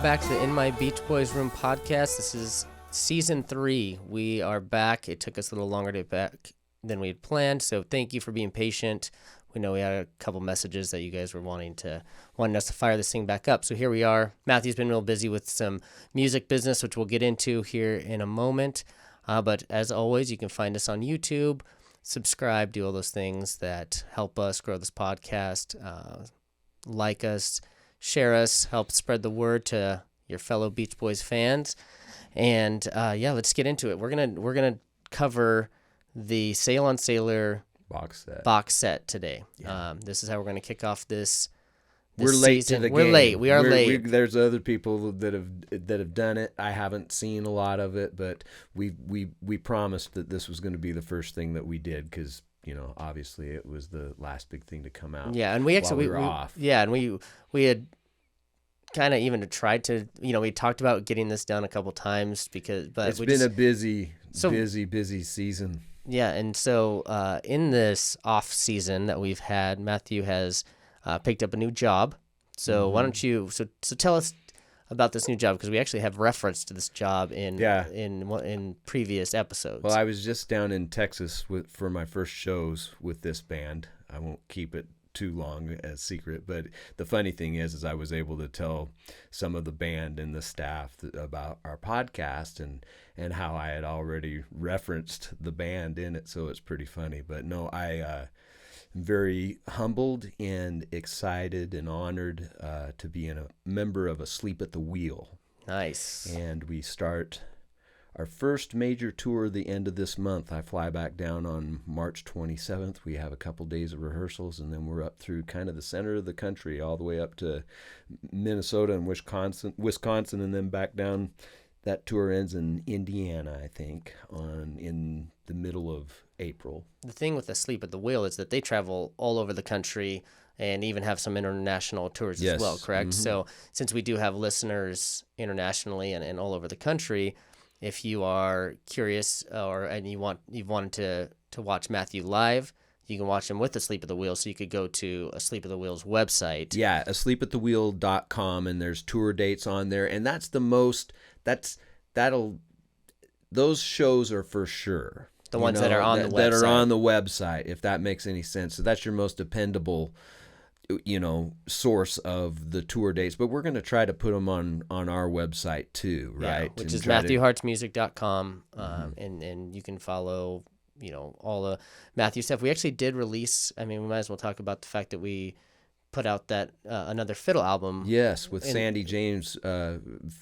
back to the In My Beach Boys Room podcast. This is season 3. We are back. It took us a little longer to get back than we had planned, so thank you for being patient. We know we had a couple messages that you guys were wanting us to fire this thing back up. So here we are. Matthew's been real busy with some music business, which we'll get into here in a moment. But as always, you can find us on YouTube, subscribe, do all those things that help us grow this podcast. Like us, share us, help spread the word to your fellow Beach Boys fans. And let's get into it. We're gonna cover the Sail on Sailor box set today. Yeah. This is how we're going to kick off this we're late season. To the we're game. Late. We are late. There's other people that have done it. I haven't seen a lot of it, but we promised that this was going to be the first thing that we did because obviously it was the last big thing to come out. Yeah, and we actually we were off. Yeah, and we had kind of even tried to we talked about getting this done a couple times but it's been a busy season. Yeah, and so in this off season that we've had, Matthew has picked up a new job. So why don't you tell us about this new job, because we actually have reference to this job in previous episodes. Well, I was just down in Texas for my first shows with this band. I won't keep it too long as secret, but the funny thing is I was able to tell some of the band and the staff about our podcast and how I had already referenced the band in it, so it's pretty funny. But no, I'm very humbled and excited and honored to be a member of Asleep at the Wheel. Nice. And we start our first major tour the end of this month. I fly back down on March 27th. We have a couple days of rehearsals, and then we're up through kind of the center of the country, all the way up to Minnesota and Wisconsin, and then back down. That tour ends in Indiana, I think, in the middle of April. The thing with Asleep at the Wheel is that they travel all over the country and even have some international tours as well, correct? Mm-hmm. So since we do have listeners internationally and all over the country, if you are curious and you've wanted to watch Matthew live, you can watch him with Asleep at the Wheel. So you could go to Asleep at the Wheel's website. Yeah, asleepatthewheel.com, and there's tour dates on there. And that's the most, those shows are for sure. The ones that are on the website. That are on the website, if that makes any sense. So that's your most dependable source of the tour dates, but we're going to try to put them on our website too, right? Yeah, which is MatthewHartsMusic.com, and you can follow, all the Matthew stuff. We actually did release, we might as well talk about the fact that we put out that another fiddle album. Yes, with Sandy James,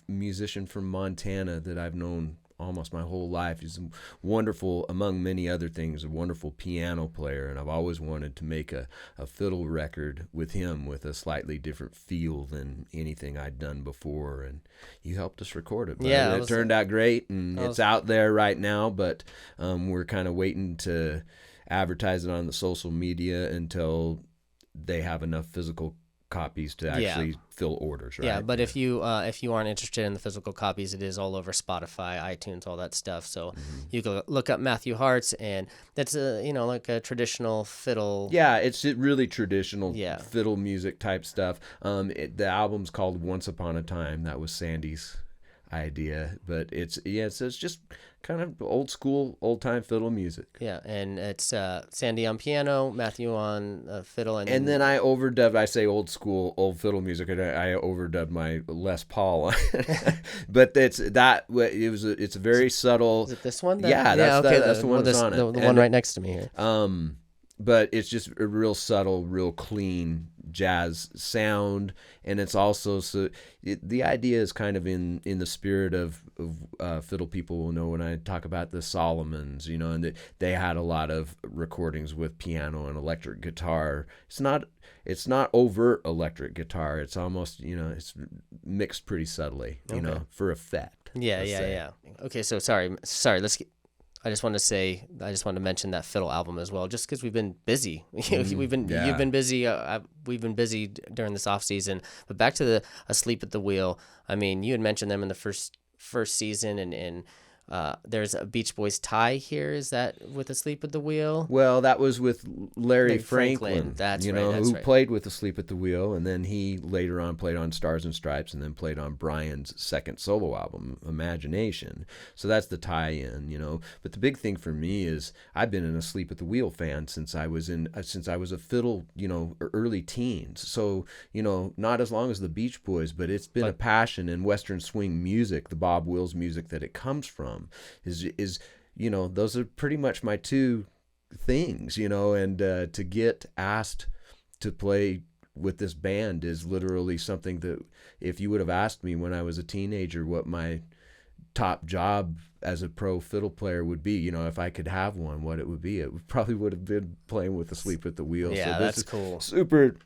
musician from Montana that I've known almost my whole life. He's wonderful, among many other things, a wonderful piano player, and I've always wanted to make a fiddle record with him with a slightly different feel than anything I'd done before, and you helped us record it. But it turned out great, and it's out there right now, but we're kind of waiting to advertise it on the social media until they have enough physical copies to actually fill orders, right? Yeah, but if you aren't interested in the physical copies, it is all over Spotify, iTunes, all that stuff. So you can look up Matthew Harts, and that's like a traditional fiddle. Yeah, it's really traditional fiddle music type stuff. The album's called Once Upon a Time. That was Sandy's idea, but it's just kind of old time fiddle music. Yeah, and it's Sandy on piano, Matthew on fiddle, and then I overdubbed. I say old fiddle music, and I overdubbed my Les Paul. But it's a very subtle. Is it this one? That's the one that's on it. The one right next to me here. But it's just a real subtle, real clean jazz sound, and it's also the idea is kind of in the spirit of fiddle people will know when I talk about the Solomons, and they had a lot of recordings with piano and electric guitar. It's not overt electric guitar. It's almost it's mixed pretty subtly, for effect. Yeah. Okay, so sorry. I just want to mention that fiddle album as well, just because we've been busy. You've been busy. We've been busy during this off season. But back to the Asleep at the Wheel. You had mentioned them in the first season, and there's a Beach Boys tie here. Is that with Asleep at the Wheel? Well, that was with Larry Franklin. Franklin. That's you right, know, that's who right. played with Asleep at the Wheel, and then he later on played on Stars and Stripes, and then played on Brian's second solo album, Imagination. So that's the tie-in, you know. But the big thing for me is I've been an Asleep at the Wheel fan since I was a fiddle, you know, early teens. So, you know, not as long as the Beach Boys, but it's been a passion in Western swing music, the Bob Wills music that it comes from, is you know, those are pretty much my two things, you know, and to get asked to play with this band is literally something that if you would have asked me when I was a teenager what my top job as a pro fiddle player would be, you know, if I could have one, what it would be, probably would have been playing with Asleep at the Wheel. Yeah, so that's cool. Super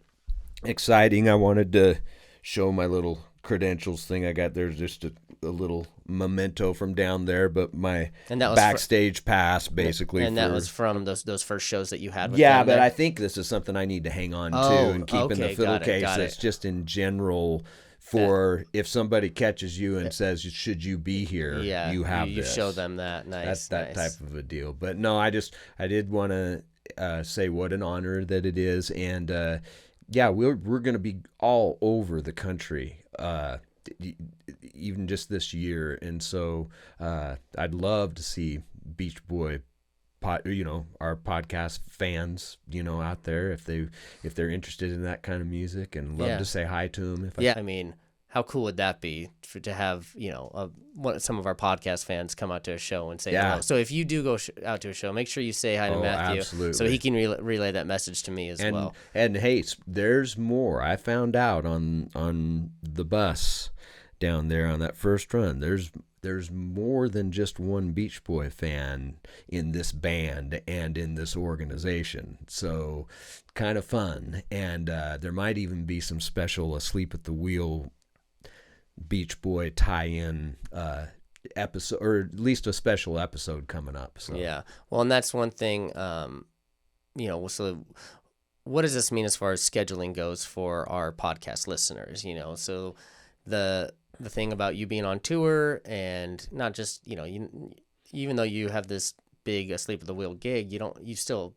exciting. I wanted to show my little credentials thing I got. There's just a little memento from down there, but my backstage pass basically. And that was from those first shows that you had with yeah, them but there? I think this is something I need to hang on to and keep in the fiddle case. It's just in general for if somebody catches you and says, should you be here, you have you this. show them that. Nice. That's that type of a deal. But no, I did want to say what an honor that it is. And yeah, we're going to be all over the country even just this year, and so I'd love to see Beach Boy, you know, our podcast fans, you know, out there if they're interested in that kind of music, and love to say hi to them. I mean, how cool would that be to have, you know, some of our podcast fans come out to a show and say hello. So if you do go out to a show, make sure you say hi to Matthew, absolutely, so he can relay that message to me as well. And hey, there's more. I found out on the bus down there on that first run. There's more than just one Beach Boy fan in this band and in this organization. So kind of fun. And there might even be some special Asleep at the Wheel Beach Boy tie-in episode, or at least a special episode coming up. So yeah. Well, and that's one thing, you know, so what does this mean as far as scheduling goes for our podcast listeners, you know? So the thing about you being on tour, and not just, you know, even though you have this big Asleep at the Wheel gig, you still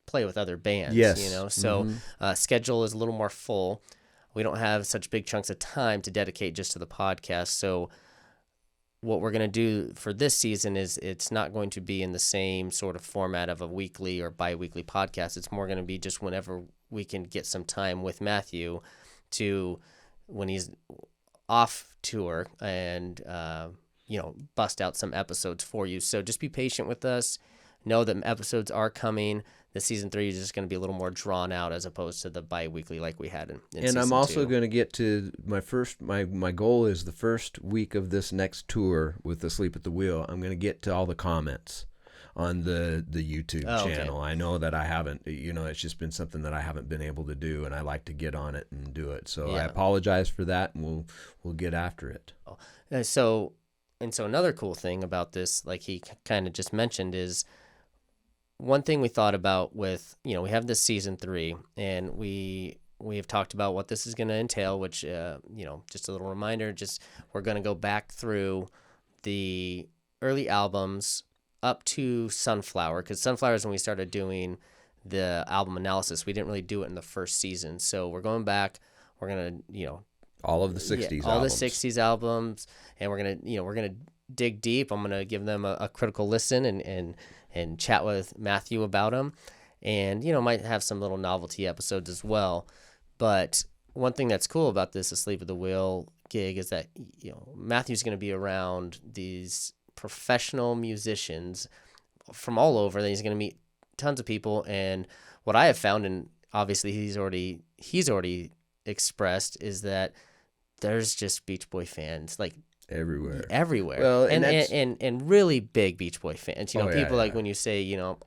play with other bands, yes. You know, so schedule is a little more full. We don't have such big chunks of time to dedicate just to the podcast. So what we're going to do for this season is it's not going to be in the same sort of format of a weekly or bi-weekly podcast. It's more going to be just whenever we can get some time with Matthew to, when he's off tour, and you know, bust out some episodes for you. So just be patient with us. Know that episodes are coming. The season 3 is just going to be a little more drawn out as opposed to the bi-weekly like we had in and I'm also going to get to my goal is the first week of this next tour with Asleep at the Wheel. I'm going to get to all the comments on the YouTube channel. I know that I haven't, you know, it's just been something that I haven't been able to do, and I like to get on it and do it. So I apologize for that, and we'll get after it. So another cool thing about this, like he kind of just mentioned, is one thing we thought about with, you know, we have this season 3, and we have talked about what this is going to entail, which, you know, just a little reminder, just we're going to go back through the early albums up to Sunflower, because Sunflower is when we started doing the album analysis. We didn't really do it in the first season. So we're going back, we're going to, you know, all of the 60s all albums. the 60s albums, and we're going to dig deep. I'm going to give them a critical listen and chat with Matthew about them, and, you know, might have some little novelty episodes as well. But one thing that's cool about this Asleep at the Wheel gig is that, you know, Matthew's going to be around these professional musicians from all over, and he's going to meet tons of people. And what I have found, and obviously he's already expressed, is that there's just Beach Boy fans like everywhere. Well, and really big Beach Boy fans. You know, people like when you say, you know,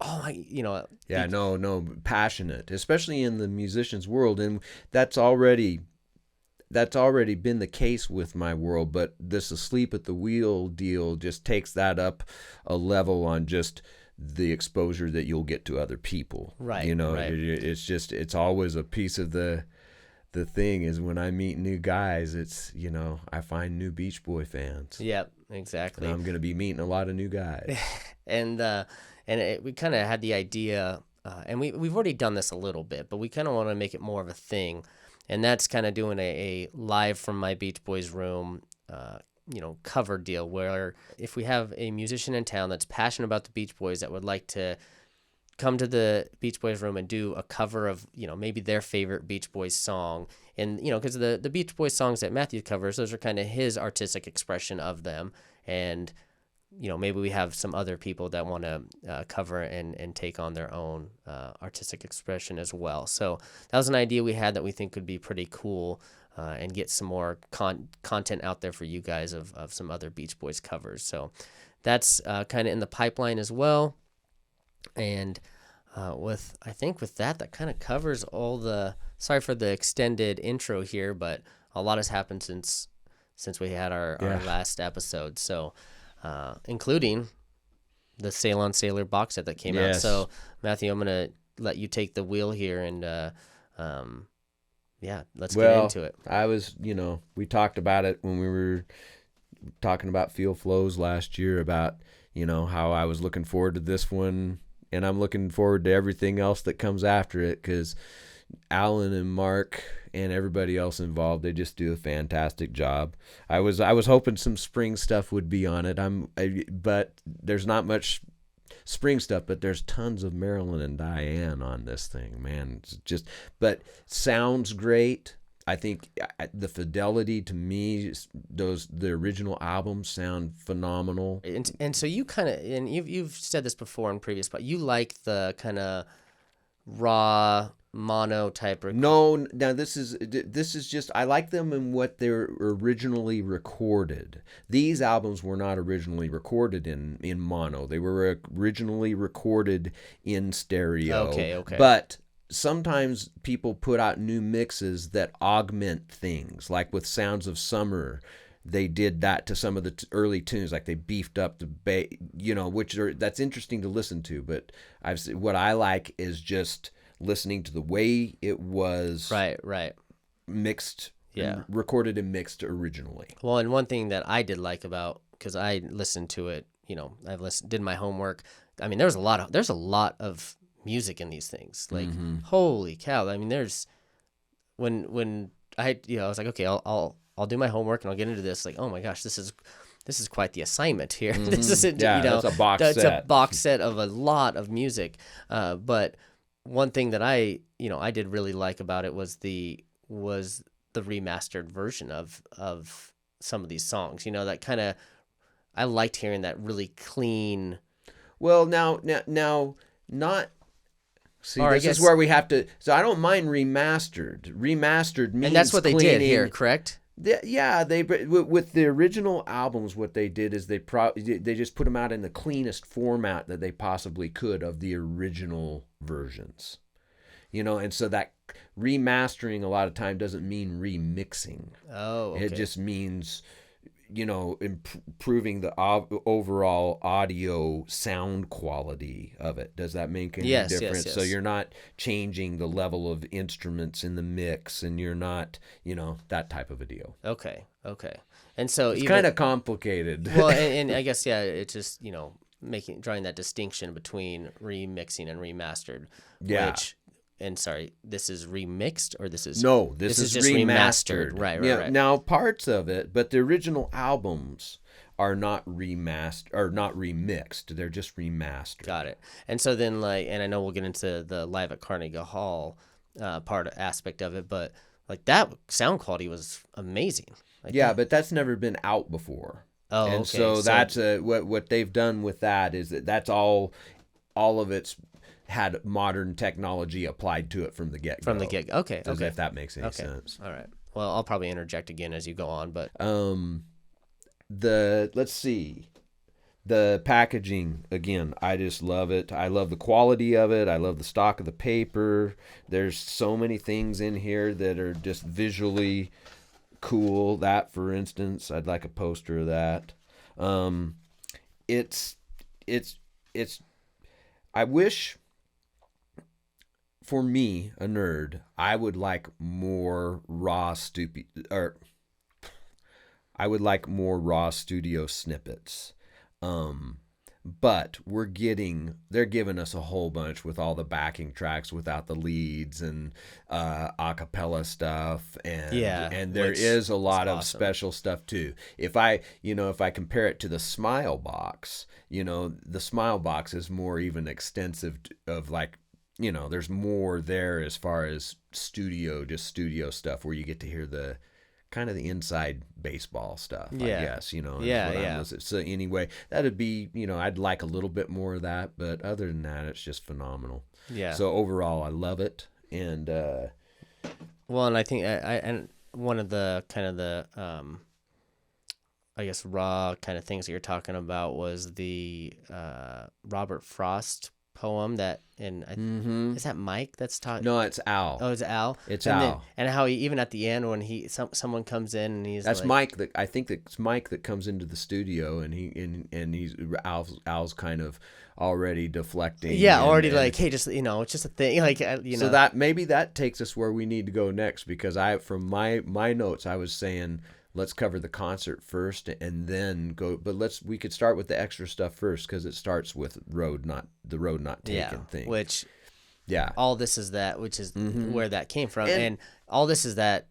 no, passionate, especially in the musicians world, and that's already been the case with my world. But this Asleep at the Wheel deal just takes that up a level on just the exposure that you'll get to other people. Right. You know, right. It's always a piece of the the thing is when I meet new guys, it's, I find new Beach Boy fans. Yep, exactly. And I'm going to be meeting a lot of new guys. We kind of had the idea, and we've already done this a little bit, but we kind of want to make it more of a thing. And that's kind of doing a live from my Beach Boys room, cover deal where if we have a musician in town that's passionate about the Beach Boys that would like to come to the Beach Boys room and do a cover of, maybe their favorite Beach Boys song. And, because the Beach Boys songs that Matthew covers, those are kind of his artistic expression of them. And, maybe we have some other people that want to cover and take on their own artistic expression as well. So that was an idea we had that we think could be pretty cool and get some more content out there for you guys of some other Beach Boys covers. So that's kind of in the pipeline as well. And with that kind of covers all the, sorry for the extended intro here, but a lot has happened since we had our last episode. So, including the Sail on Sailor box set that came out. So Matthew, I'm going to let you take the wheel here and, let's get into it. I was, we talked about it when we were talking about Feel Flows last year about, how I was looking forward to this one. And I'm looking forward to everything else that comes after it because Alan and Mark and everybody else involved, they just do a fantastic job. I was hoping some spring stuff would be on it. But there's not much spring stuff, but there's tons of Marilyn and Diane on this thing, man. But sounds great. I think the fidelity to me, the original albums sound phenomenal. And so you kind of, and you've said this before in previous, but you like the kind of raw mono type. No, now this is just, I like them in what they're originally recorded. These albums were not originally recorded in mono. They were originally recorded in stereo. Okay. But sometimes people put out new mixes that augment things, like with Sounds of Summer. They did that to some of the early tunes, like they beefed up the bass, that's interesting to listen to. But what I like is just listening to the way it was right mixed, recorded and mixed originally. Well, and one thing that I did like about, because I listened to it, did my homework. I mean, there's a lot of music in these things, like holy cow. I mean, there's when I was like, okay, I'll do my homework and I'll get into this, like, oh my gosh, this is quite the assignment here. This isn't that's a box set. It's a box set of a lot of music, but one thing that I did really like about it was the remastered version of some of these songs, that kind of, I liked hearing that really clean. Well, now not. See, this is where we have to. So I don't mind remastered. Remastered means, and that's what they did here, correct? They with the original albums, what they did is they just put them out in the cleanest format that they possibly could of the original versions, and so that remastering a lot of time doesn't mean remixing. Oh, okay. It just means improving the overall audio sound quality of it. Does that make any difference? Yes. So you're not changing the level of instruments in the mix, and you're not, that type of a deal. Okay. And so it's kind of complicated. Well, and I guess, it's just, drawing that distinction between remixing and remastered. Yeah. And sorry, this is remixed or this is... No, this is just remastered. Right. Now, parts of it, but the original albums are not remastered or not remixed. They're just remastered. Got it. And so then, and I know we'll get into the live at Carnegie Hall aspect of it, but that sound quality was amazing. But that's never been out before. Oh, and okay. So that's what they've done with that is that's all of it's had modern technology applied to it from the get-go. Okay. If that makes any sense. All right. Well, I'll probably interject again as you go on, but let's see. The packaging, again, I just love it. I love the quality of it. I love the stock of the paper. There's so many things in here that are just visually cool. That, for instance, I'd like a poster of that. I wish for me, a nerd, I would like more I would like more raw studio snippets. But they're giving us a whole bunch with all the backing tracks without the leads and a cappella stuff, and there is a lot of special stuff too. If I compare it to the Smile Box, the Smile Box is more even extensive of like, there's more there as far as studio stuff where you get to hear the kind of the inside baseball stuff, I guess, So anyway, that'd be, I'd like a little bit more of that, but other than that, it's just phenomenal. Yeah. So overall, I love it. And, well, and I think and one of the kind of the, I guess, raw kind of things that you're talking about was the Robert Frost poem that, and is that Mike that's talking? No, it's Al. Oh, it's Al. It's and Al. Then, and how he, even at the end when someone comes in and he's that's like, Mike. I think that's Mike that comes into the studio and he's Al's kind of already deflecting. Yeah, already like, hey, just it's just a thing, like So that maybe that takes us where we need to go next, because from my notes I was saying, let's cover the concert first and then go. But we could start with the extra stuff first, because it starts with the road not taken thing. Which, yeah, all this is that, which is where that came from, and all this is that.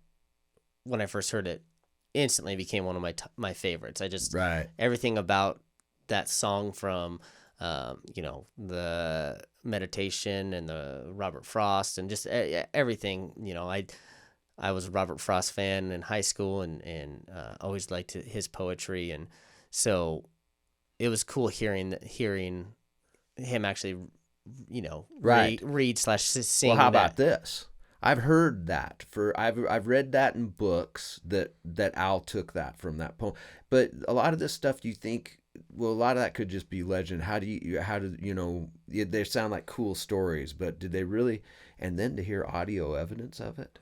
When I first heard it, instantly became one of my favorites. I just everything about that song, from the meditation and the Robert Frost and just everything. I was a Robert Frost fan in high school and always liked his poetry, and so it was cool hearing him actually, read / sing. Well, how about this? I've heard that I've read that in books that Al took that from that poem, but a lot of this stuff you think, well, a lot of that could just be legend. They sound like cool stories, but did they really? And then to hear audio evidence of it,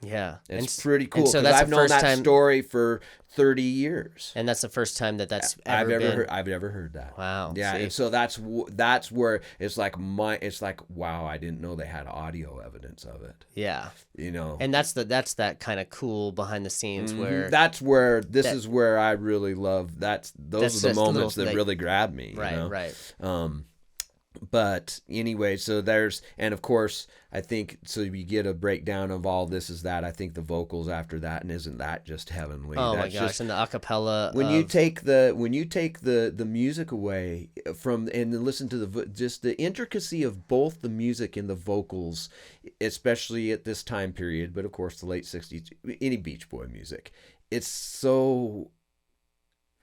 it's pretty cool. So I've known that story for 30 years, and that's the first time that's I've ever heard that. Wow. Yeah, see? and so that's where it's like wow, I didn't know they had audio evidence of it. Yeah, and that's that kind of cool behind the scenes where this is where I really love. Those are the moments that really grab me. Right. But anyway, so and of course, I think, so you get a breakdown of all this is that. I think the vocals after that, and isn't that just heavenly? Oh my gosh, and the acapella. When you take the music away from, and then listen to just the intricacy of both the music and the vocals, especially at this time period, but of course the late 60s, any Beach Boy music, it's so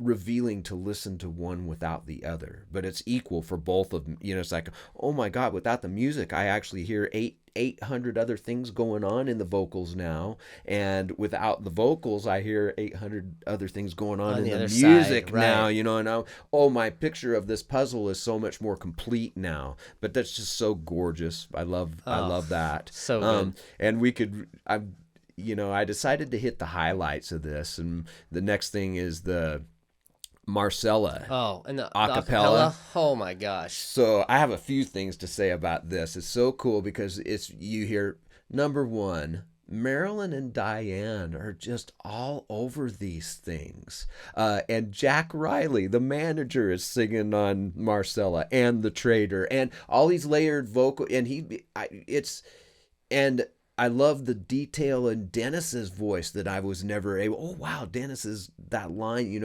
revealing to listen to one without the other, but it's equal for both of them. It's like, oh my God, without the music, I actually hear 800 other things going on in the vocals now, and without the vocals, I hear 800 other things going on in the music now. And my picture of this puzzle is so much more complete now. But that's just so gorgeous. I love that. So good. And I decided to hit the highlights of this, and the next thing is the Marcella. Oh, and the acapella. Oh my gosh. So I have a few things to say about this. It's so cool because you hear, number one, Marilyn and Diane are just all over these things. And Jack Riley, the manager, is singing on Marcella, and the trader, and all these layered vocal, and I love the detail in Dennis's voice that I was never able. Oh wow, Dennis is that line.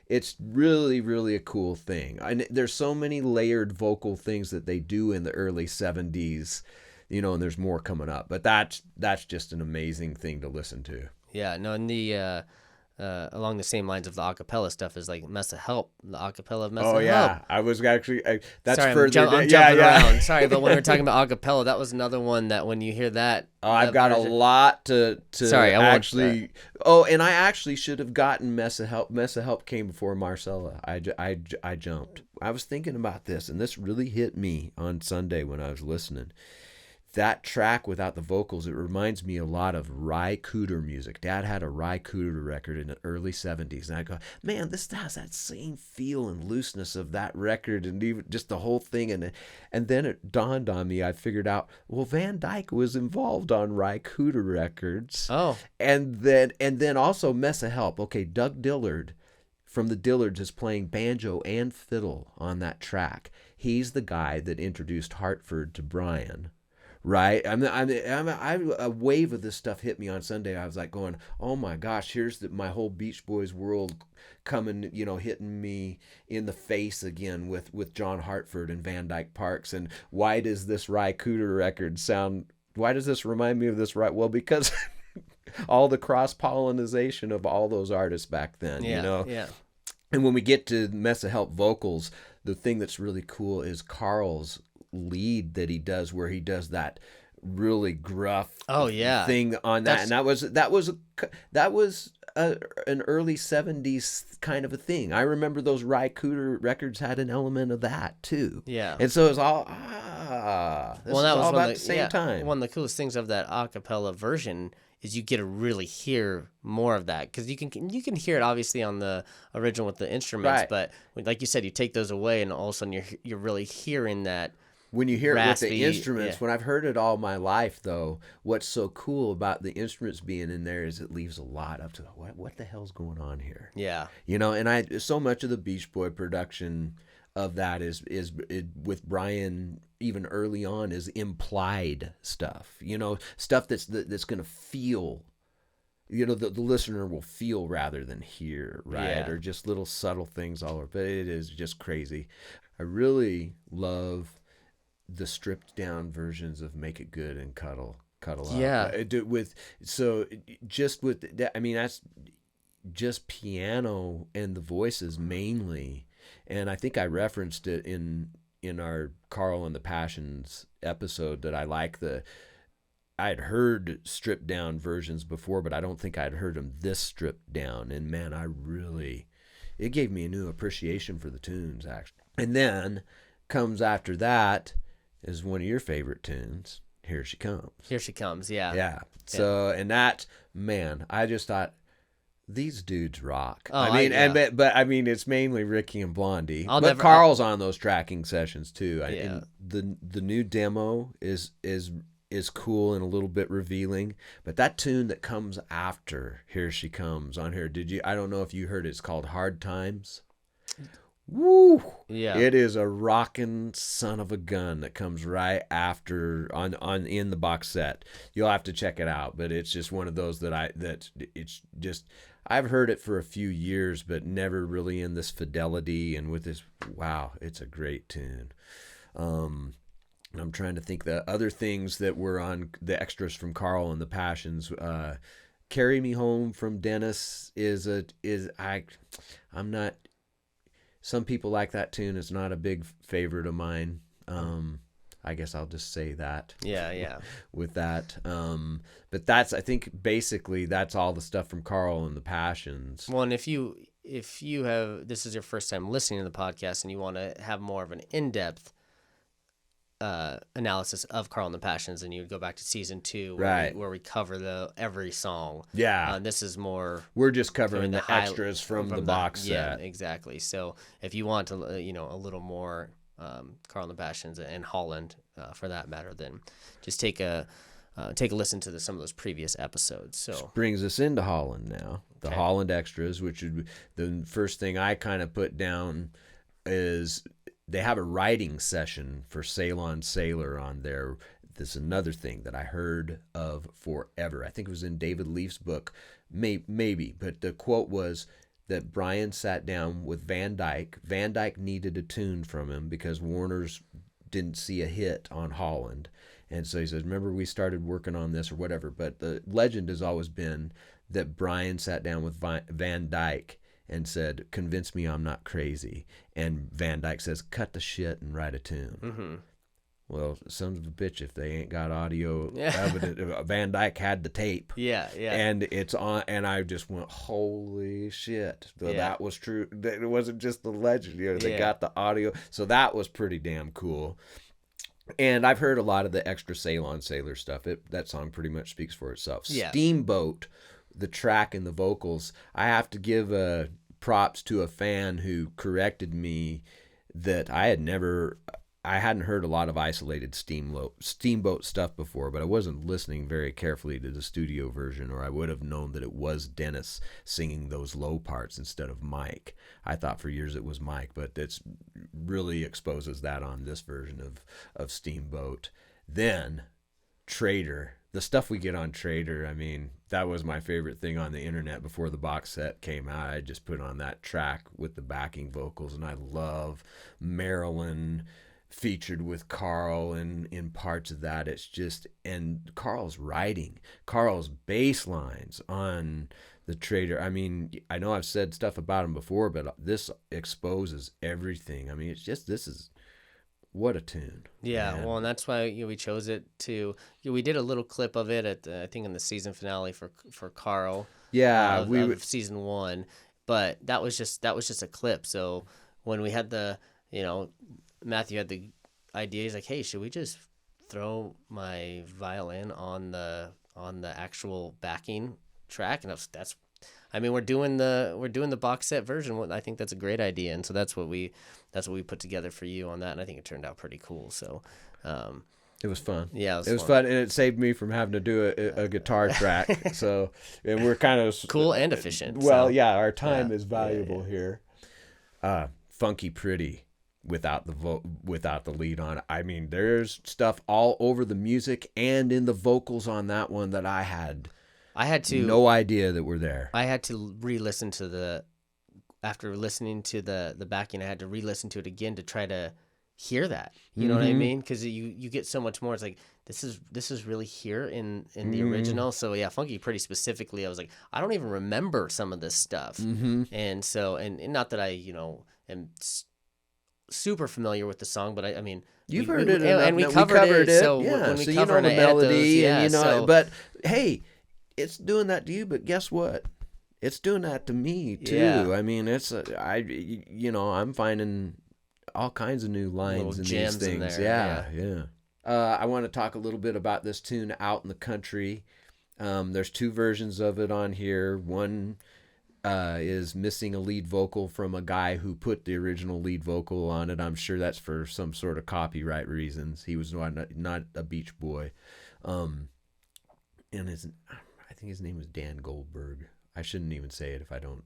It's really, really a cool thing. And there's so many layered vocal things that they do in the early 70s, and there's more coming up. But that's just an amazing thing to listen to. Yeah, no, and the along the same lines of the acapella stuff is like Mess of Help, the acapella of Mess of Help. Oh yeah, I was actually that's sorry, further. I'm jumping around. Sorry, but when we were talking about acapella, that was another one that when you hear that. I've got a lot to. Sorry, I actually. Oh, and I actually should have gotten Mess of Help. Mess of Help came before Marcella. I jumped. I was thinking about this, and this really hit me on Sunday when I was listening. that track without the vocals, it reminds me a lot of Ry Cooder music. Dad had a Ry Cooder record in the early 70s. And I go, man, this has that same feel and looseness of that record and even just the whole thing. And then it dawned on me, I figured out, well, Van Dyke was involved on Ry Cooder records. Oh. And then also Mess of Help. Okay, Doug Dillard from the Dillards is playing banjo and fiddle on that track. He's the guy that introduced Hartford to Brian. Right, a wave of this stuff hit me on Sunday. I was like going, oh my gosh, here's my whole Beach Boys world coming, hitting me in the face again with John Hartford and Van Dyke Parks. And why does this Ry Cooder record why does this remind me of this? Well, because all the cross-pollination of all those artists back then, Yeah. And when we get to Mess of Help vocals, the thing that's really cool is Carl's lead that he does, where he does that really gruff thing on that. And that was an early 70s kind of a thing. I remember those Ry Cooder records had an element of that too. Yeah. And so it was all this is all about the same time. One of the coolest things of that a cappella version is you get to really hear more of that, because you can hear it obviously on the original with the instruments, Right. but like you said, you take those away and all of a sudden you're really hearing that. When you hear raspy, it with the instruments, when I've heard it all my life, though, what's so cool about the instruments being in there is it leaves a lot up to what the hell's going on here. Yeah. And so much of the Beach Boy production of that is with Brian even early on is implied stuff. Stuff that's going to feel. The listener will feel rather than hear, right? Yeah. Or just little subtle things all over. But it is just crazy. I really love the stripped down versions of Make It Good and Cuddle Up. Yeah. That's just piano and the voices mainly. And I think I referenced it in our Carl and the Passions episode that I'd heard stripped down versions before, but I don't think I'd heard them this stripped down. And man, it gave me a new appreciation for the tunes, actually. And then comes after that is one of your favorite tunes, Here She Comes. Here She Comes, yeah. Yeah. So, and that, man, I just thought, these dudes rock. Oh, it's mainly Ricky and Blondie. Carl's on those tracking sessions too. Yeah. And the new demo is cool and a little bit revealing, but that tune that comes after Here She Comes on here, I don't know if you heard it, it's called Hard Times. Woo! Yeah. It is a rockin' son of a gun that comes right after in the box set. You'll have to check it out, but it's just one of those I've heard it for a few years, but never really in this fidelity and with this. Wow, it's a great tune. I'm trying to think the other things that were on the extras from Carl and the Passions. Carry Me Home from Dennis I'm not. Some people like that tune. It's not a big favorite of mine. I guess I'll just say that. Yeah. With that. But I think basically that's all the stuff from Carl and the Passions. Well, and if you have, this is your first time listening to the podcast and you want to have more of an in-depth analysis of Carl and the Passions, and you would go back to season 2 where we cover every song. Yeah. This is more. We're just covering the extras from the box set. Yeah, exactly. So if you want to, a little more Carl and the Passions and Holland, for that matter, then just take a listen to some of those previous episodes. So which brings us into Holland now. The Holland Extras, which would the first thing I kind of put down is they have a writing session for Sail on Sailor on there. This is another thing that I heard of forever. I think it was in David Leaf's book, maybe, but the quote was that Brian sat down with Van Dyke. Van Dyke needed a tune from him because Warner's didn't see a hit on Holland. And so he says, remember we started working on this or whatever. But the legend has always been that Brian sat down with Van Dyke and said, convince me I'm not crazy. And Van Dyke says, cut the shit and write a tune. Mm-hmm. Well, sons of a bitch, if they ain't got audio evidence, Van Dyke had the tape. Yeah. And it's on, and I just went, holy shit. So that was true. It wasn't just the legend, they got the audio. So that was pretty damn cool. And I've heard a lot of the extra Ceylon Sailor stuff. That song pretty much speaks for itself. Yeah. Steamboat, the track and the vocals, I have to give props to a fan who corrected me that I hadn't heard a lot of isolated Steamboat stuff before, but I wasn't listening very carefully to the studio version, or I would have known that it was Dennis singing those low parts instead of Mike. I thought for years it was Mike, but it's really exposes that on this version of Steamboat. Then Trader, the stuff we get on Trader, I mean, that was my favorite thing on the internet before the box set came out. I just put on that track with the backing vocals, and I love Marilyn featured with Carl in parts of that. It's just, and Carl's writing, Carl's bass lines on the Trader. I mean, I know I've said stuff about him before, but this exposes everything. I mean, it's just, this is, what a tune. Yeah, man. well, and that's why we chose it to. We did a little clip of it at I think in the season finale for Carl. Yeah, of season 1, but that was just a clip. So when we had Matthew had the idea, he's like, "Hey, should we just throw my violin on the actual backing track?" And we're doing the box set version. I think that's a great idea, and so that's what we put together for you on that, and I think it turned out pretty cool. So, it was fun. Yeah, it was fun, and it saved me from having to do a guitar track. So, and we're kind of cool and efficient. Well, yeah, our time is valuable here. Funky Pretty without the lead on it. I mean, there's stuff all over the music and in the vocals on that one that I had no idea that were there. I had to re-listen to after listening to the backing, I had to re-listen to it again to try to hear that. You know what I mean? Because you get so much more. It's like this is really here in the original. So yeah, Funky Pretty specifically, I was like, I don't even remember some of this stuff. And so and not that I am super familiar with the song, but I mean, you've heard it, and we covered it. So yeah, when we so cover the melody, those, and but hey, it's doing that to you. But guess what? It's doing that to me too. Yeah. I mean, I'm finding all kinds of new lines in these things. Yeah. I want to talk a little bit about this tune, Out in the Country. There's 2 versions of it on here. One is missing a lead vocal from a guy who put the original lead vocal on it. I'm sure that's for some sort of copyright reasons. He was not a Beach Boy. And I think his name was Dan Goldberg. I shouldn't even say it if I don't.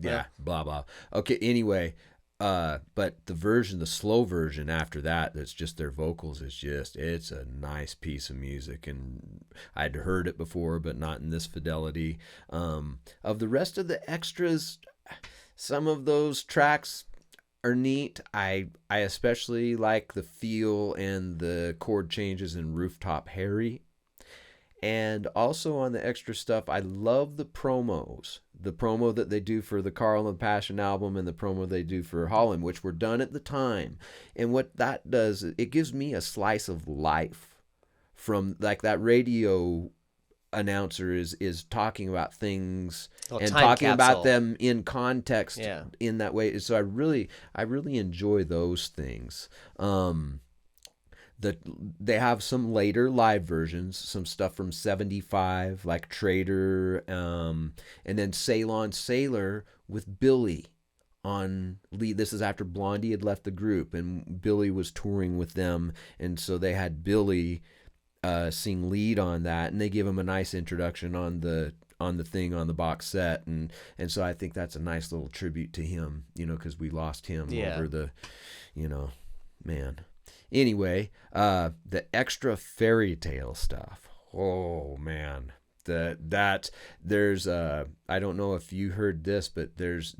Yeah, blah, blah. Okay, anyway, but the slow version after that's just their vocals it's a nice piece of music, and I'd heard it before, but not in this fidelity. Of the rest of the extras, some of those tracks are neat. I especially like the feel and the chord changes in Rooftop Harry. And also on the extra stuff, I love the promos. The promo that they do for the Carl and Passion album and the promo they do for Holland, which were done at the time. And what that does, it gives me a slice of life from, like, that radio announcer is talking about things and talking about them in context in that way. So I really enjoy those things. They have some later live versions, some stuff from 75, like Trader, and then Ceylon Sailor with Billy on lead. This is after Blondie had left the group, and Billy was touring with them, and so they had Billy sing lead on that, and they give him a nice introduction on the thing on the box set, and so I think that's a nice little tribute to him, because we lost him over the, man. Anyway, the extra fairy tale stuff. Oh man, there's I don't know if you heard this, but there's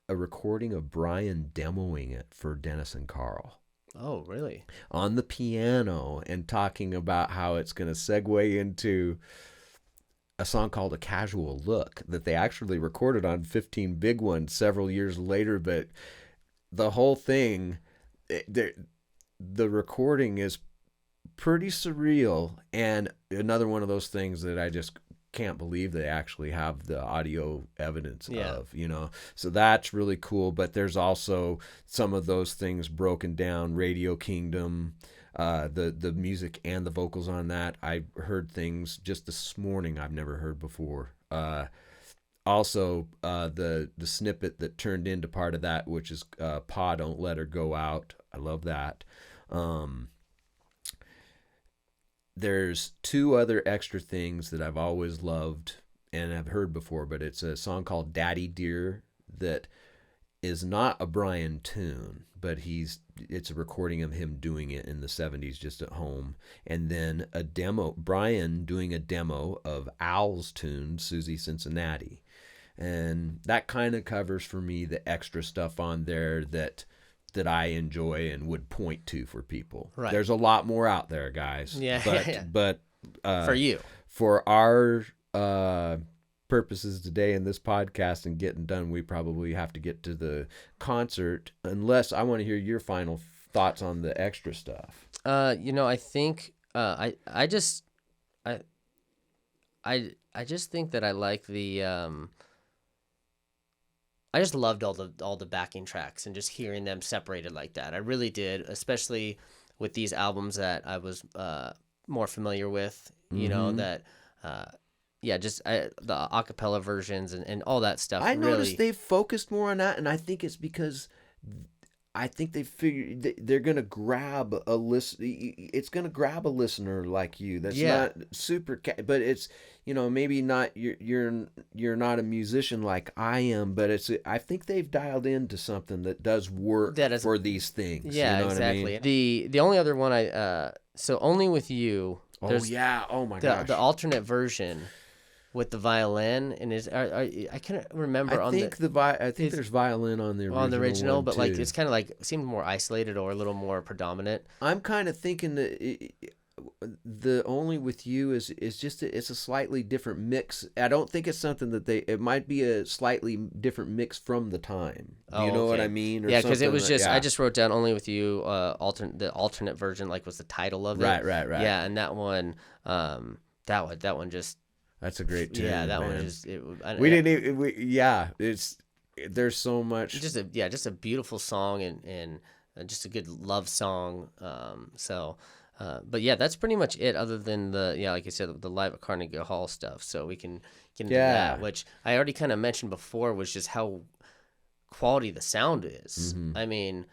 a recording of Brian demoing it for Dennis and Carl. Oh, really? On the piano, and talking about how it's going to segue into a song called A Casual Look that they actually recorded on 15 Big One several years later, but the whole thing, the recording is pretty surreal, and another one of those things that I just can't believe they actually have the audio evidence of, so that's really cool. But there's also some of those things broken down. Radio Kingdom, The music and the vocals on that, I heard things just this morning I've never heard before. Also, the snippet that turned into part of that, which is "Pa, Don't Let Her Go Out." I love that. There's two other extra things that I've always loved and I've heard before, but it's a song called "Daddy Dear" that is not a Brian tune, but it's a recording of him doing it in the 70s just at home. And then a demo, Brian doing a demo of Al's tune, Susie Cincinnati. And that kind of covers for me the extra stuff on there that I enjoy and would point to for people. Right. There's a lot more out there, guys. Yeah. But for you. For our purposes today in this podcast and getting done, we probably have to get to the concert, unless I want to hear your final thoughts on the extra stuff. I think I just think that I like the I just loved all the backing tracks and just hearing them separated like that. I really did, especially with these albums that I was more familiar with, that just the acapella versions and all that stuff. I noticed they've focused more on that, and I think it's because I think they figure they're gonna grab a list. It's gonna grab a listener like you. That's not super, but it's maybe not. You're not a musician like I am, but I think they've dialed into something that does work for these things. Yeah, exactly. I mean? The only other one so Only With You. Oh my gosh. The alternate version with the violin and I can't remember. I think there's violin on the original, but too. like it's kind of like seemed more isolated or a little more predominant. I'm kind of thinking that the Only With You is just it's a slightly different mix. I don't think it's something that it might be a slightly different mix from the time. Do you know what I mean? Or because it was just I just wrote down Only With You. The alternate version like was the title of it. Right. Yeah, and that one, that one just. That's a great tune. Yeah, that man. one just. There's so much. Just a beautiful song and just a good love song. But yeah, that's pretty much it. Other than like I said, the live at Carnegie Hall stuff. So we can get into that, which I already kind of mentioned before, was just how quality the sound is. Mm-hmm. I mean,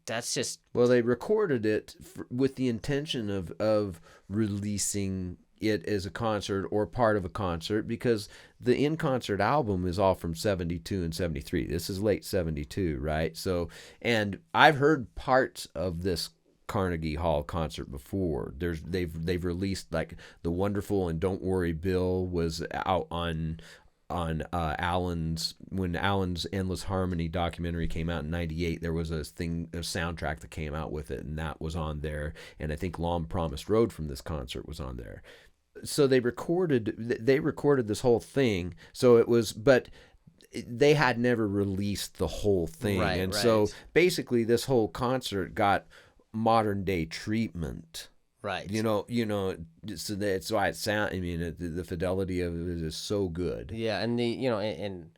that's just. Well, they recorded it with the intention of releasing it as a concert or part of a concert, because the in-concert album is all from 72 and 73. This is late 72, right? So, and I've heard parts of this Carnegie Hall concert before. They've released like The Wonderful and Don't Worry Bill was out on Alan's, when Alan's Endless Harmony documentary came out in 98, there was a soundtrack that came out with it, and that was on there. And I think Long Promised Road from this concert was on there. So they recorded this whole thing. So it was, but they had never released the whole thing. Right. So basically this whole concert got modern day treatment. Right. So that's why it sound. I mean, the fidelity of it is so good. Yeah, and and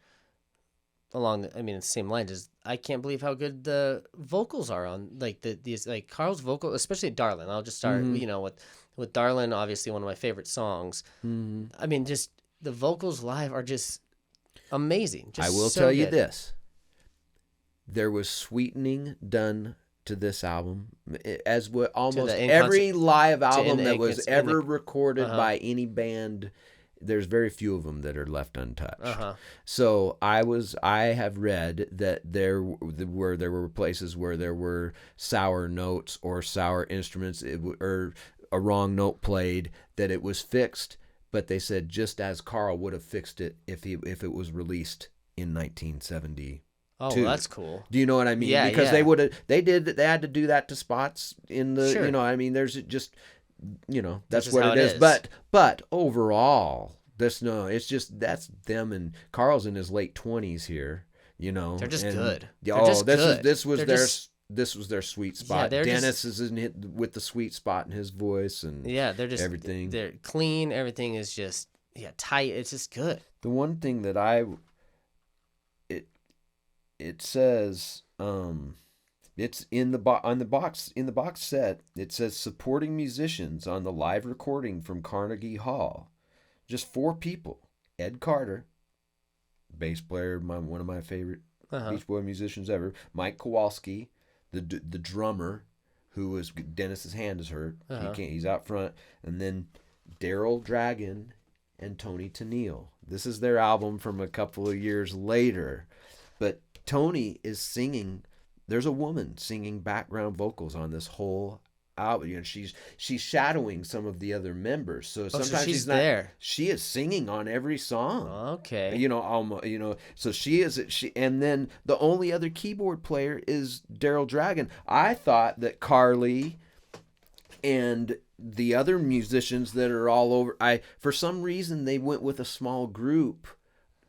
along the same lines is I can't believe how good the vocals are on these Carl's vocal, especially Darlin'. I'll just start with Darlin', obviously one of my favorite songs. Mm-hmm. I mean, just the vocals live are just amazing. I will tell you this: there was sweetening done to this album, as with almost every live album that was ever recorded by any band. There's very few of them that are left untouched. So I have read that there were places where there were sour notes or sour instruments, or a wrong note played, that it was fixed. But they said just as Carl would have fixed it if it was released in 1970. Oh, well, that's cool. Do you know what I mean? Yeah, because they had to do that to spots in the, sure. There's just, that's what it is. But overall, that's them, and Carl's in his late 20s here, They're just good. This was their sweet spot. Yeah, Dennis is with the sweet spot in his voice, and everything. They're clean. Everything is just tight. It's just good. The one thing that it says It's on the box set. It says supporting musicians on the live recording from Carnegie Hall. Just 4 people: Ed Carter, bass player, one of my favorite Beach Boy musicians ever; Mike Kowalski, the drummer, who was Dennis's hand is hurt. He's out front, and then Daryl Dragon and Tony Tennille. This is their album from a couple of years later, but Tony is singing. There's a woman singing background vocals on this whole album. You know, she's shadowing some of the other members. So sometimes she's not there. She is singing on every song. Okay. You know, so she, and then the only other keyboard player is Daryl Dragon. I thought that Carly and the other musicians that are all over, for some reason they went with a small group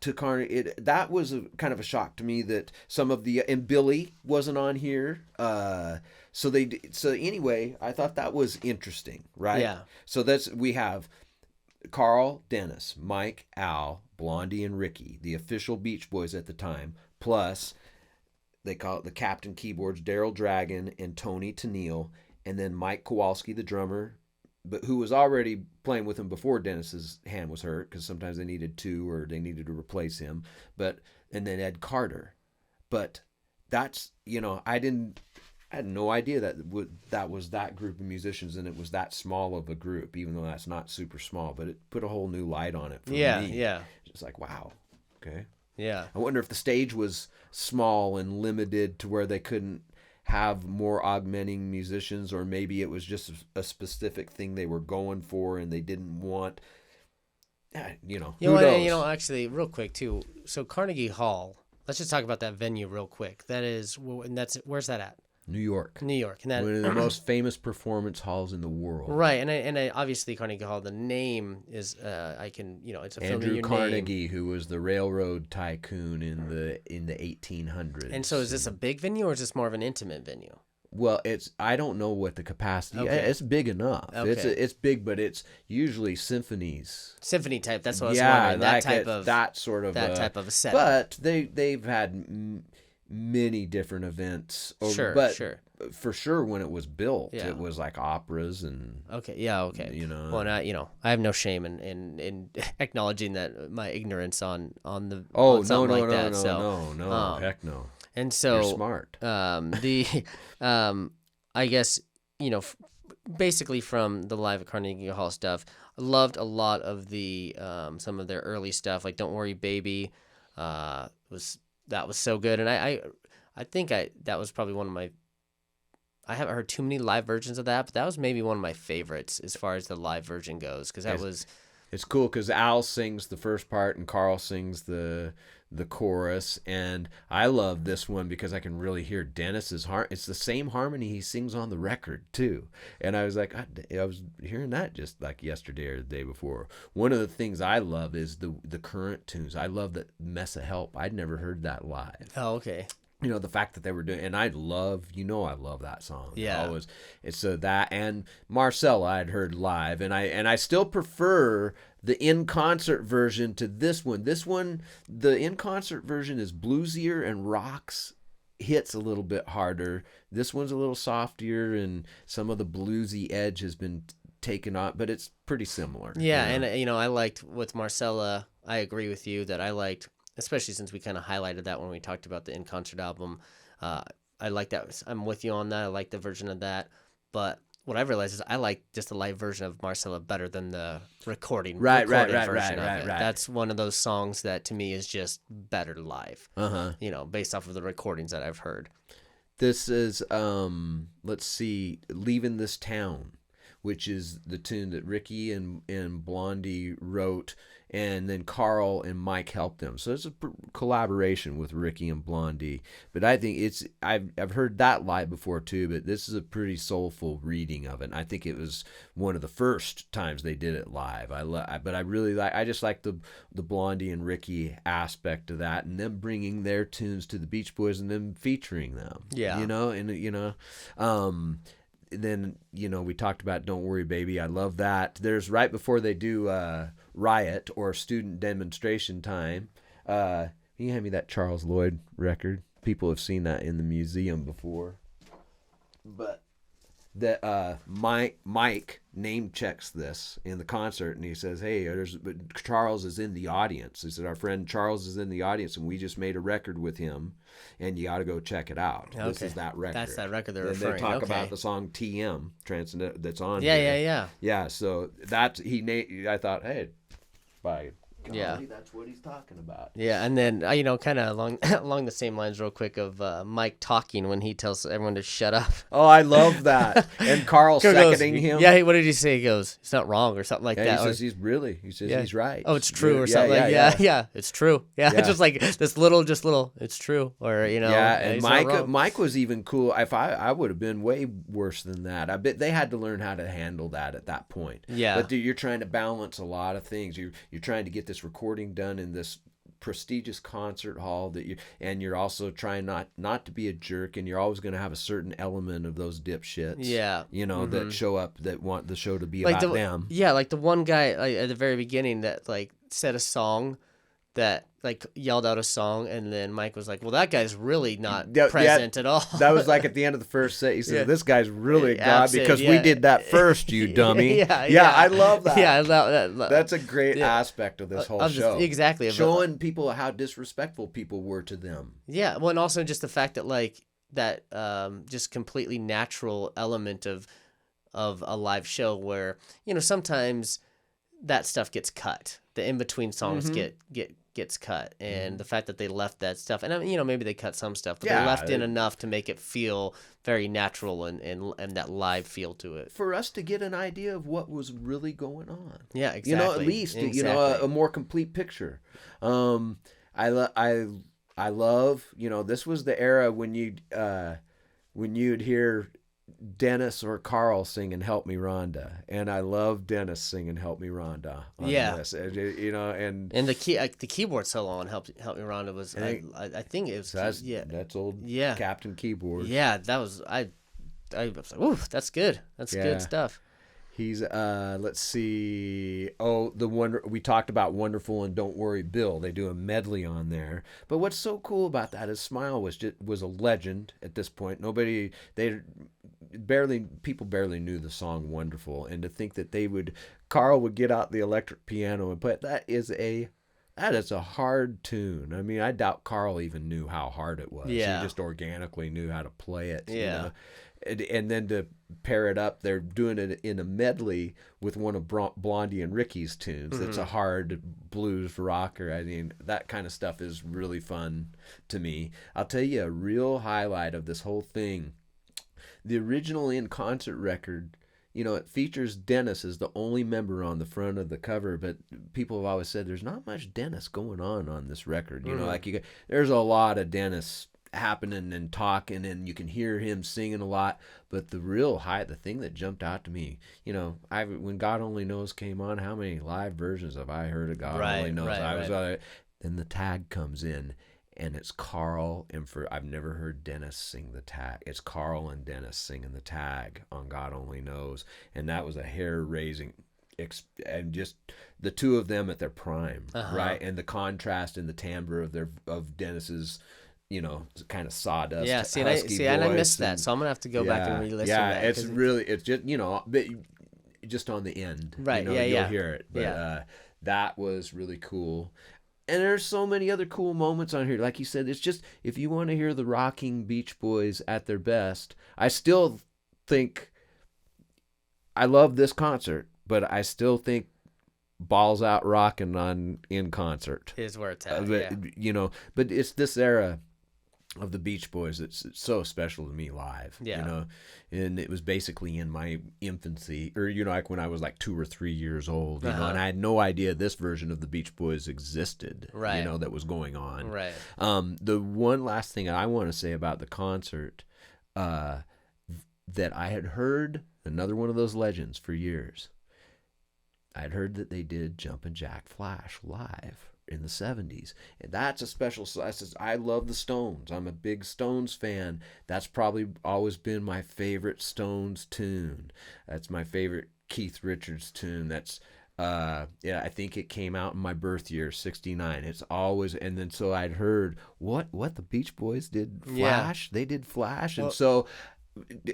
to Carnegie. That was kind of a shock to me that some of and Billy wasn't on here. So anyway, I thought that was interesting, right? Yeah. So we have Carl, Dennis, Mike, Al, Blondie, and Ricky, the official Beach Boys at the time, plus they call it the Captain Keyboards, Daryl Dragon and Tony Tennille, and then Mike Kowalski, the drummer, but who was already playing with him before Dennis's hand was hurt, because sometimes they needed 2 or they needed to replace him. And then Ed Carter. But that's, I had no idea that was that group of musicians, and it was that small of a group, even though that's not super small. But it put a whole new light on it for me. Yeah. It's like, wow, okay. Yeah. I wonder if the stage was small and limited to where they couldn't have more augmenting musicians, or maybe it was just a specific thing they were going for and they didn't want, who knows? Actually, real quick too. So Carnegie Hall, let's just talk about that venue real quick. Where's that at? New York. And that, one of the most famous performance halls in the world. Right, and I obviously Carnegie Hall. The name is it's a Andrew familiar Carnegie, name. who was the railroad tycoon in the 1800s. And so, is this a big venue or is this more of an intimate venue? Well, I don't know what the capacity. Okay. It's big enough. Okay. It's big, but it's usually symphonies. Symphony type. That's what I was wondering. That type of a set. But they've had many different events. Sure. For sure, when it was built, it was like operas and. Okay. Well, I have no shame in acknowledging that my ignorance on the. Oh, no, heck no. And so you're smart. I guess basically from the live at Carnegie Hall stuff, I loved a lot of the some of their early stuff, like "Don't Worry, Baby." That was so good, and I think that was probably one of my. I haven't heard too many live versions of that, but that was maybe one of my favorites as far as the live version goes, because that was. It's cool because Al sings the first part and Carl sings the chorus, and I love this one because I can really hear Dennis's it's the same harmony he sings on the record too, and I was like, I was hearing that just like yesterday or the day before. One of the things I love is the current tunes. I love that Mess of Help. I'd never heard that live. Oh, okay. The fact that they were doing, and I love that song. Yeah. Always. It's that, and Marcella I'd heard live, and I still prefer the in-concert version to this one. This one, the in-concert version is bluesier and rocks, hits a little bit harder. This one's a little softer, and some of the bluesy edge has been taken on, but it's pretty similar. Yeah, and I liked with Marcella, I agree with you that I liked, especially since we kind of highlighted that when we talked about the in-concert album. I like that. I'm with you on that. I like the version of that. But what I realized is I like just the live version of Marcella better than the recorded version of it. That's one of those songs that to me is just better live. Based off of the recordings that I've heard. This is let's see, Leaving This Town, which is the tune that Ricky and Blondie wrote, and then Carl and Mike helped them. So it's a collaboration with Ricky and Blondie. But I think I've heard that live before too, but this is a pretty soulful reading of it. And I think it was one of the first times they did it live. I just like the Blondie and Ricky aspect of that, and them bringing their tunes to the Beach Boys and them featuring them. Yeah. Then we talked about Don't Worry Baby. I love that. There's right before they do Riot or Student Demonstration Time. Can you hand me that Charles Lloyd record? People have seen that in the museum before. but that Mike name checks this in the concert, and he says, "Hey, Charles is in the audience." He said, "Our friend Charles is in the audience, and we just made a record with him, and you got to go check it out." Okay. This is that record. That's that record they're and referring. They talk about the song "TM" that's on. Yeah. So that's I thought, hey, by golly, that's what he's talking about. Yeah, and then kind of along the same lines, real quick, of Mike talking when he tells everyone to shut up. Oh, I love that. And Carl seconding him. Yeah, what did he say? He goes, "It's not wrong," or something like that. He says he's right. Oh, it's true, or something like that. Yeah, it's true. Yeah, just like this little, it's true, or Yeah, and Mike was even cool. If I would have been way worse than that. I bet they had to learn how to handle that at that point. Yeah, but you're trying to balance a lot of things. You're trying to get this recording done in this prestigious concert hall and you're also trying not to be a jerk, and you're always going to have a certain element of those dipshits. Yeah, that show up that want the show to be like about them. Yeah, like the one guy at the very beginning that said a song that yelled out a song, and then Mike was like, "Well, that guy's really not present at all." That was at the end of the first set. He said, "This guy's really God because we did that first, you dummy." Yeah, I love that. Yeah, I love that. That's a great aspect of this whole show. Exactly, showing people how disrespectful people were to them. Yeah, well, and also just the fact that that just completely natural element of a live show where sometimes that stuff gets cut. The in between songs gets cut, and the fact that they left that stuff, and maybe they cut some stuff, but they left in enough to make it feel very natural and that live feel to it for us to get an idea of what was really going on. Yeah, exactly. At least a more complete picture. I love this was the era when you'd hear Dennis or Carl singing "Help Me Rhonda," and I love Dennis singing "Help Me Rhonda" on this. And the keyboard solo on "Help Me Rhonda" was I think it was that's old Captain Keyboard. Yeah, that was I was like, ooh, that's good. That's good stuff. He's let's see. Oh, the one we talked about, "Wonderful" and "Don't Worry Bill." They do a medley on there. But what's so cool about that is Smile was a legend at this point. People barely knew the song "Wonderful," and to think that Carl would get out the electric piano and play that is a hard tune. I mean, I doubt Carl even knew how hard it was. Yeah. He just organically knew how to play it. Yeah. And then to pair it up, they're doing it in a medley with one of Blondie and Ricky's tunes. That's a hard blues rocker. I mean, that kind of stuff is really fun to me. I'll tell you a real highlight of this whole thing. The original in-concert record, it features Dennis as the only member on the front of the cover, but people have always said there's not much Dennis going on this record. There's a lot of Dennis happening and talking, and you can hear him singing a lot, but the thing that jumped out to me, when God Only Knows came on, how many live versions have I heard of God Only Knows? Then the tag comes in, and it's Carl, and I've never heard Dennis sing the tag. It's Carl and Dennis singing the tag on God Only Knows, and that was a hair-raising, and just the two of them at their prime, right? And the contrast in the timbre of Dennis's, kind of sawdust. Yeah, and I missed that, so I'm gonna have to go back and re-listen. Yeah, to that. It's just just on the end, right? You'll hear it, but that was really cool. And there's so many other cool moments on here. Like you said, it's just, if you want to hear the rocking Beach Boys at their best, I still think, I love this concert, but I still think Balls Out Rockin' in concert is where it's at. But it's this era of the Beach Boys that's so special to me live. And it was basically in my infancy, or when I was 2 or 3 years old, and I had no idea this version of the Beach Boys existed, right? That was going on, right? The one last thing I want to say about the concert, that I had heard, another one of those legends for years. I'd heard that they did Jumpin' Jack Flash live in the 70s, and that's a special. I love the Stones. I'm a big Stones fan. That's probably always been my favorite Stones tune. That's my favorite Keith Richards tune. That's I think it came out in my birth year, 69. It's always, and then so I'd heard what the Beach Boys did Flash. They did Flash, and so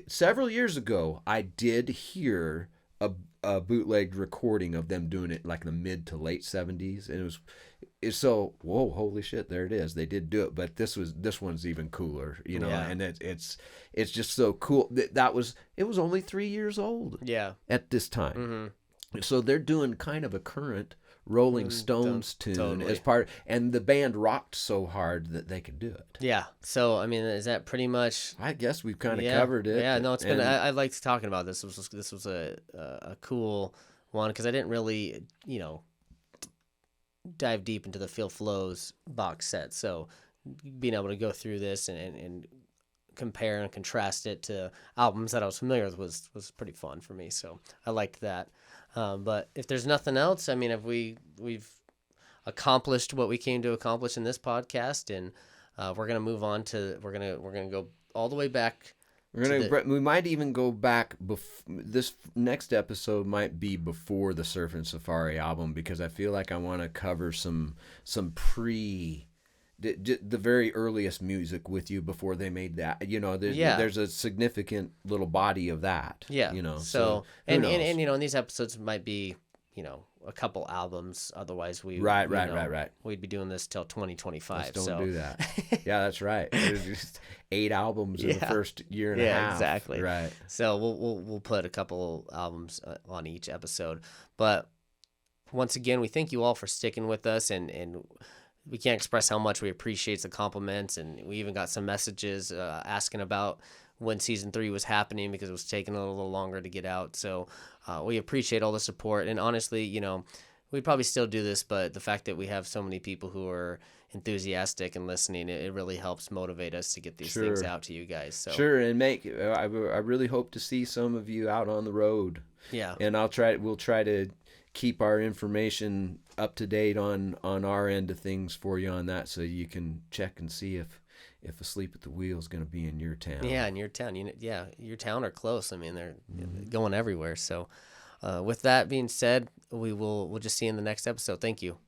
several years ago, I did hear a bootlegged recording of them doing it like in the mid to late 70s, and it's so whoa, holy shit, there it is. They did do it, but this one's even cooler, Yeah. and it's just so cool. It was only 3 years old. Yeah. At this time. Mm-hmm. So they're doing kind of a current Rolling Stones tune totally. as part, and the band rocked so hard that they could do it. Yeah. So I mean, is that pretty much? I guess we've kind of covered it. Yeah. No, it's been. I liked talking about this. This was a cool one because I didn't really dive deep into the Phil Flows box set. So being able to go through this and compare and contrast it to albums that I was familiar with was pretty fun for me. So I liked that. But if there's nothing else, I mean, if we've accomplished what we came to accomplish in this podcast, and we're gonna move on to we're gonna go all the way back. We might even go back. This next episode might be before the Surf and Safari album, because I feel like I want to cover some the very earliest music with you before they made that. There's a significant little body of that. Yeah. So who knows? and these episodes might be a couple albums. Otherwise, right. We'd be doing this till 2025. Don't do that. Yeah, that's right. There's just 8 albums in the first year and a half. Yeah, exactly. Right. So we'll put a couple albums on each episode. But once again, we thank you all for sticking with us, and we can't express how much we appreciate the compliments, and we even got some messages asking about when season 3 was happening because it was taking a little longer to get out. So we appreciate all the support, and honestly, we'd probably still do this, but the fact that we have so many people who are enthusiastic and listening, it really helps motivate us to get these things out to you guys. So sure, and I really hope to see some of you out on the road. Yeah, and we'll try to keep our information up to date on our end of things for you on that, so you can check and see if Asleep at the Wheel is going to be in your town. Yeah, in your town. Your town or close. I mean, they're going everywhere. So with that being said, we'll just see you in the next episode. Thank you.